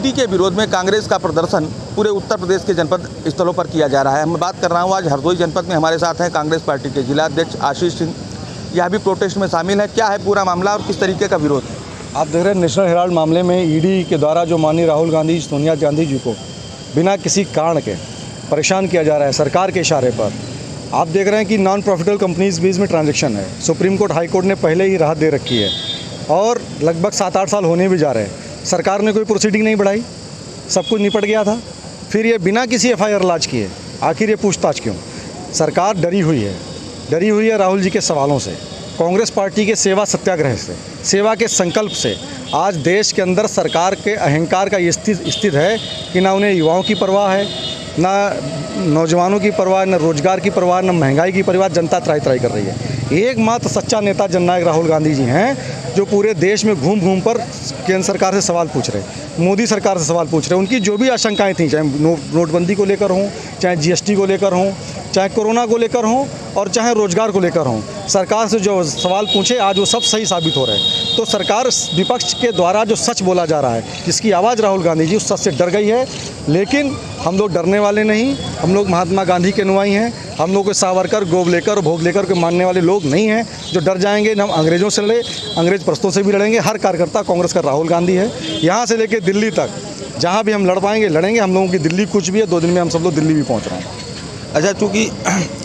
ED के विरोध में कांग्रेस का प्रदर्शन पूरे उत्तर प्रदेश के जनपद स्थलों पर किया जा रहा है। मैं बात कर रहा हूँ आज हरदोई जनपद में हमारे साथ हैं कांग्रेस पार्टी के जिला अध्यक्ष आशीष सिंह। यह भी प्रोटेस्ट में शामिल है। क्या है पूरा मामला और किस तरीके का विरोध? आप देख रहे हैं नेशनल हेराल्ड मामले में ईडी के द्वारा जो माननीय राहुल गांधी सोनिया गांधी जी को बिना किसी कारण के परेशान किया जा रहा है सरकार के इशारे पर। आप देख रहे हैं कि नॉन प्रॉफिटेबल कंपनीज बीच में ट्रांजैक्शन है। सुप्रीम कोर्ट हाई कोर्ट ने पहले ही राहत दे रखी है और लगभग 7-8 साल होने भी जा रहे हैं। सरकार ने कोई प्रोसीडिंग नहीं बढ़ाई, सब कुछ निपट गया था। फिर ये बिना किसी FIR लाज किए आखिर ये पूछताछ क्यों? सरकार डरी हुई है राहुल जी के सवालों से, कांग्रेस पार्टी के सेवा सत्याग्रह से, सेवा के संकल्प से। आज देश के अंदर सरकार के अहंकार का ये स्थिति है कि ना उन्हें युवाओं की परवाह है, ना नौजवानों की परवाह, ना रोजगार की परवाह, ना महंगाई की परवाह। जनता त्राही कर रही है। एकमात्र सच्चा नेता जननायक राहुल गांधी जी हैं जो पूरे देश में घूम घूम पर केंद्र सरकार से सवाल पूछ रहे, मोदी सरकार से सवाल पूछ रहे। उनकी जो भी आशंकाएं थी, चाहे नोटबंदी को लेकर हों, चाहे GST को लेकर हों, चाहे कोरोना को लेकर हों और चाहे रोजगार को लेकर हों, सरकार से जो सवाल पूछे आज वो सब सही साबित हो रहे हैं। तो सरकार विपक्ष के द्वारा जो सच बोला जा रहा है, जिसकी आवाज़ राहुल गांधी जी उस सच से डर गई है। लेकिन हम लोग डरने वाले नहीं, हम लोग महात्मा गांधी के अनुयायी हैं। हम लोग कोई सावरकर, गोवलेकर, भोगलेकर के मानने वाले लोग नहीं हैं जो डर जाएंगे। हम अंग्रेज़ों से लड़े, अंग्रेज़ परस्तों से भी लड़ेंगे। हर कार्यकर्ता कांग्रेस का राहुल गांधी है। यहाँ से लेकर दिल्ली तक जहाँ भी हम लड़ पाएंगे लड़ेंगे। हम लोगों की दिल्ली कुछ भी है, 2 दिन में हम सब लोग दिल्ली भी पहुँच रहे हैं। अच्छा, चूँकि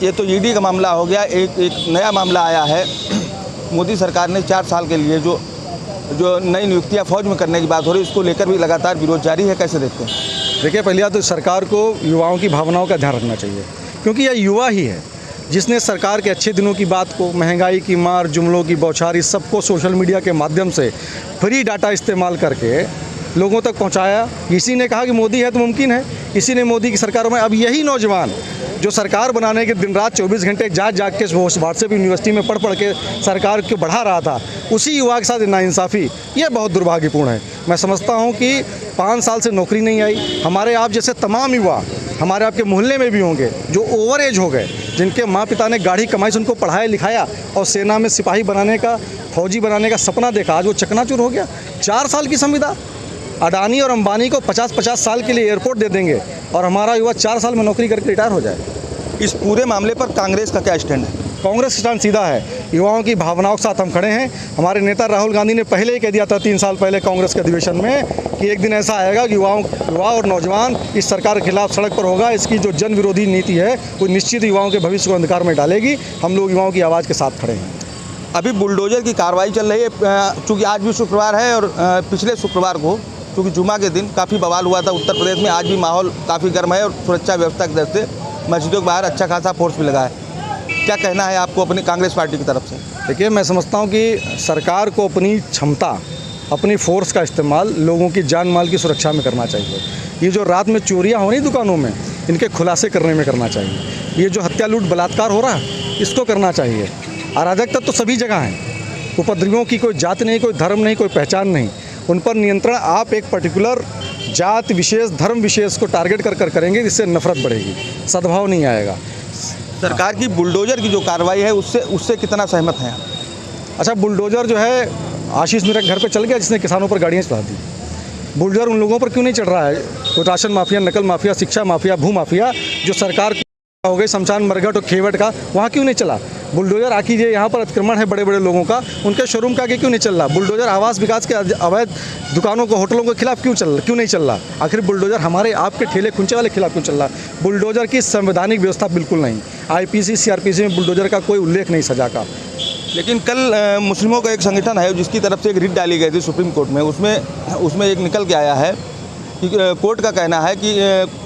ये तो ईडी का मामला हो गया, एक नया मामला आया है। मोदी सरकार ने 4 साल के लिए जो नई नियुक्तियाँ फौज में करने की बात हो रही है, उसको लेकर भी लगातार विरोध जारी है। कैसे देखते हैं? देखिए, पहले बात तो सरकार को युवाओं की भावनाओं का ध्यान रखना चाहिए, क्योंकि यह युवा ही है जिसने सरकार के अच्छे दिनों की बात को, महंगाई की मार, जुमलों की बौछार, इस सबको सोशल मीडिया के माध्यम से फ्री डाटा इस्तेमाल करके लोगों तक पहुंचाया। इसी ने कहा कि मोदी है तो मुमकिन है, इसी ने मोदी की सरकार में। अब यही नौजवान जो सरकार बनाने के दिन रात 24 घंटे जाग के व्हाट्सएप यूनिवर्सिटी में पढ़ के सरकार को बढ़ा रहा था, उसी युवा के साथ नाइंसाफ़ी, ये बहुत दुर्भाग्यपूर्ण है। मैं समझता हूँ कि 5 साल से नौकरी नहीं आई। हमारे आप जैसे तमाम युवा हमारे आपके मोहल्ले में भी होंगे जो ओवर एज हो गए, जिनके माँ पिता ने गाढ़ी कमाई से उनको पढ़ाया लिखाया और सेना में सिपाही बनाने का, फौजी बनाने का सपना देखा, आज वो चकनाचूर हो गया। 4 साल की संविदा, अडानी और अंबानी को 50-50 साल के लिए एयरपोर्ट दे देंगे और हमारा युवा 4 साल में नौकरी करके रिटायर हो जाए। इस पूरे मामले पर कांग्रेस का क्या स्टैंड है? कांग्रेस स्टैंड सीधा है, युवाओं की भावनाओं के साथ हम खड़े हैं। हमारे नेता राहुल गांधी ने पहले ही कह दिया था 3 साल पहले कांग्रेस के अधिवेशन में कि एक दिन ऐसा आएगा कि युवा और नौजवान इस सरकार के खिलाफ सड़क पर होगा। इसकी जो जन विरोधी नीति है वो निश्चित युवाओं के भविष्य को अंधकार में डालेगी। हम लोग युवाओं की आवाज़ के साथ खड़े हैं। अभी बुलडोजर की कार्रवाई चल रही है, चूँकि आज भी शुक्रवार है और पिछले शुक्रवार को क्योंकि जुमा के दिन काफ़ी बवाल हुआ था उत्तर प्रदेश में। आज भी माहौल काफ़ी गर्म है और सुरक्षा व्यवस्था की तरफ से मस्जिदों के बाहर अच्छा खासा फोर्स भी लगा है। क्या कहना है आपको अपनी कांग्रेस पार्टी की तरफ से? देखिए, मैं समझता हूँ कि सरकार को अपनी क्षमता, अपनी फोर्स का इस्तेमाल लोगों की जान माल की सुरक्षा में करना चाहिए। ये जो रात में चोरियाँ हो रही दुकानों में, इनके खुलासे करने में करना चाहिए। ये जो हत्या, लूट, बलात्कार हो रहा है, इसको करना चाहिए। अराजक तत्व तो सभी जगह हैं। उपद्रवियों की कोई जात नहीं, कोई धर्म नहीं, कोई पहचान नहीं। उन पर नियंत्रण आप एक पर्टिकुलर जात विशेष, धर्म विशेष को टारगेट कर करेंगे, जिससे नफरत बढ़ेगी, सद्भाव नहीं आएगा। सरकार की बुलडोजर की जो कार्रवाई है उससे कितना सहमत हैं? अच्छा, बुलडोजर जो है आशीष मेरे घर पे चल गया, जिसने किसानों पर गाड़ियाँ चढ़ा दी। बुलडोजर उन लोगों पर क्यों नहीं चढ़ रहा है? कोई राशन माफिया, नकल माफिया, शिक्षा माफिया, भू माफिया, जो सरकार हो गई शमशान, मरघट और खेवट का, वहाँ क्यों नहीं चला बुलडोजर? आखिर ये यहाँ पर अतिक्रमण है बड़े बड़े लोगों का, उनके शोरूम का आगे क्यों नहीं चल रहा बुलडोजर? आवास विकास के अवैध दुकानों को, होटलों के खिलाफ क्यों नहीं चल रहा? आखिर बुलडोजर हमारे आपके ठेले खुंचे वाले खिलाफ क्यों चल रहा? बुलडोजर की संवैधानिक व्यवस्था बिल्कुल नहीं। IPC CRPC में बुलडोजर का कोई उल्लेख नहीं सजा का। लेकिन कल मुस्लिमों का एक संगठन है जिसकी तरफ से एक रिट डाली गई थी सुप्रीम कोर्ट में, उसमें एक निकल के आया है कि कोर्ट का कहना है कि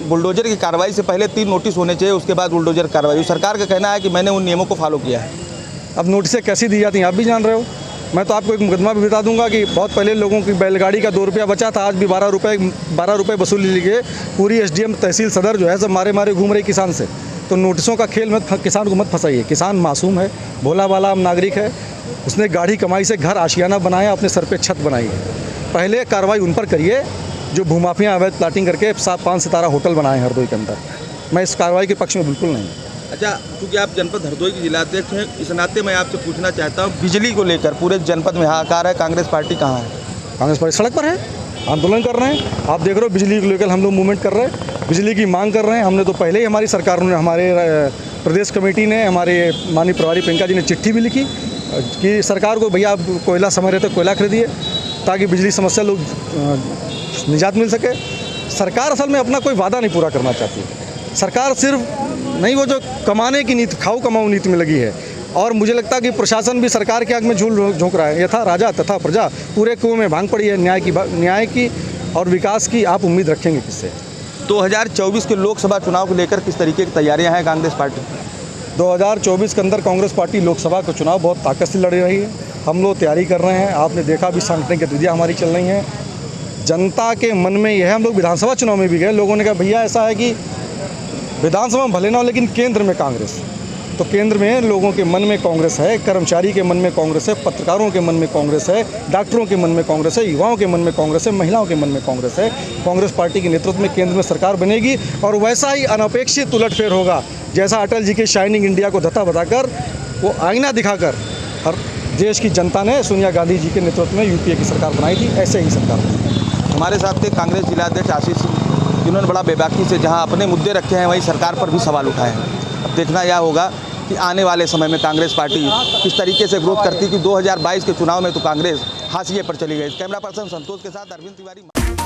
बुलडोजर की कार्रवाई से पहले 3 नोटिस होने चाहिए, उसके बाद बुलडोजर कार्रवाई। सरकार का कहना है कि मैंने उन नियमों को फॉलो किया है। अब नोटिसें कैसी दी जाती हैं आप भी जान रहे हो। मैं तो आपको एक मुकदमा भी बता दूंगा कि बहुत पहले लोगों की बैलगाड़ी का 2 रुपया बचा था, आज भी 12 रुपये वसूल लिए। पूरी SDM तहसील सदर जो है सब मारे घूम रही किसान से। तो नोटिसों का खेल किसान को मत फंसाइए। किसान मासूम है, भोला भाला नागरिक है, उसने गाढ़ी कमाई से घर आशियाना बनाया, अपने सर पे छत बनाई है। पहले कार्रवाई उन पर करिए जो भूमाफिया अवैध प्लाटिंग करके 5 सितारा होटल बनाए हैं हरदोई के अंदर। मैं इस कार्रवाई के पक्ष में बिल्कुल नहीं। अच्छा, क्योंकि आप जनपद हरदोई के जिलाध्यक्ष हैं, इस नाते मैं आपसे पूछना चाहता हूँ, बिजली को लेकर पूरे जनपद में हाहाकार है, कांग्रेस पार्टी कहाँ है? कांग्रेस पार्टी सड़क पर है। आंदोलन कर रहे हैं। आप देख रहे हो बिजली को लेकर हम लोग मूवमेंट कर रहे हैं, बिजली की मांग कर रहे हैं। हमने तो पहले ही हमारी सरकार ने, हमारे प्रदेश कमेटी ने, हमारे माननीय प्रभारी प्रियंका जी ने चिट्ठी भी लिखी कि सरकार को भैया आप कोयला समय रहते कोयला खरीदिए ताकि बिजली समस्या लोग निजात मिल सके। सरकार असल में अपना कोई वादा नहीं पूरा करना चाहती। सरकार सिर्फ नहीं, वो जो कमाने की नीति, खाओ कमाओ नीति में लगी है। और मुझे लगता है कि प्रशासन भी सरकार के आग में झूल झोंक रहा है। यथा राजा तथा प्रजा, पूरे कुएं में भांग पड़ी है। न्याय की और विकास की आप उम्मीद रखेंगे किससे? 2024 के लोकसभा चुनाव को लेकर किस तरीके की तैयारियां हैं कांग्रेस पार्टी? 2024 के अंदर कांग्रेस पार्टी लोकसभा का चुनाव बहुत ताकत से लड़ रही है। हम लोग तैयारी कर रहे हैं। आपने देखा भी सांगठनिक गतिविधियाँ हमारी चल रही हैं। जनता के मन में यह है, हम लोग विधानसभा चुनाव में भी गए, लोगों ने कहा भैया ऐसा है कि विधानसभा में भले ना हो लेकिन केंद्र में कांग्रेस। तो केंद्र में लोगों के मन में कांग्रेस है, कर्मचारी के मन में कांग्रेस है, पत्रकारों के मन में कांग्रेस है, डॉक्टरों के मन में कांग्रेस है, युवाओं के मन में कांग्रेस है, महिलाओं के मन में कांग्रेस है। कांग्रेस पार्टी के नेतृत्व में केंद्र में सरकार बनेगी और वैसा ही अनपेक्षित उलटफेर होगा जैसा अटल जी के शाइनिंग इंडिया को धत्ता बताकर, वो आईना दिखाकर हर देश की जनता ने सोनिया गांधी जी के नेतृत्व में यूपीए की सरकार बनाई थी। ऐसे ही सरकार बनेगी। हमारे साथ थे कांग्रेस जिलाध्यक्ष आशीष सिंह, जिन्होंने बड़ा बेबाकी से जहां अपने मुद्दे रखे हैं वहीं सरकार पर भी सवाल उठाए हैं। अब देखना यह होगा कि आने वाले समय में कांग्रेस पार्टी किस तरीके से ग्रोथ करती है कि 2022 के चुनाव में तो कांग्रेस हाशिए पर चली गई। कैमरा पर्सन संतोष के साथ अरविंद तिवारी।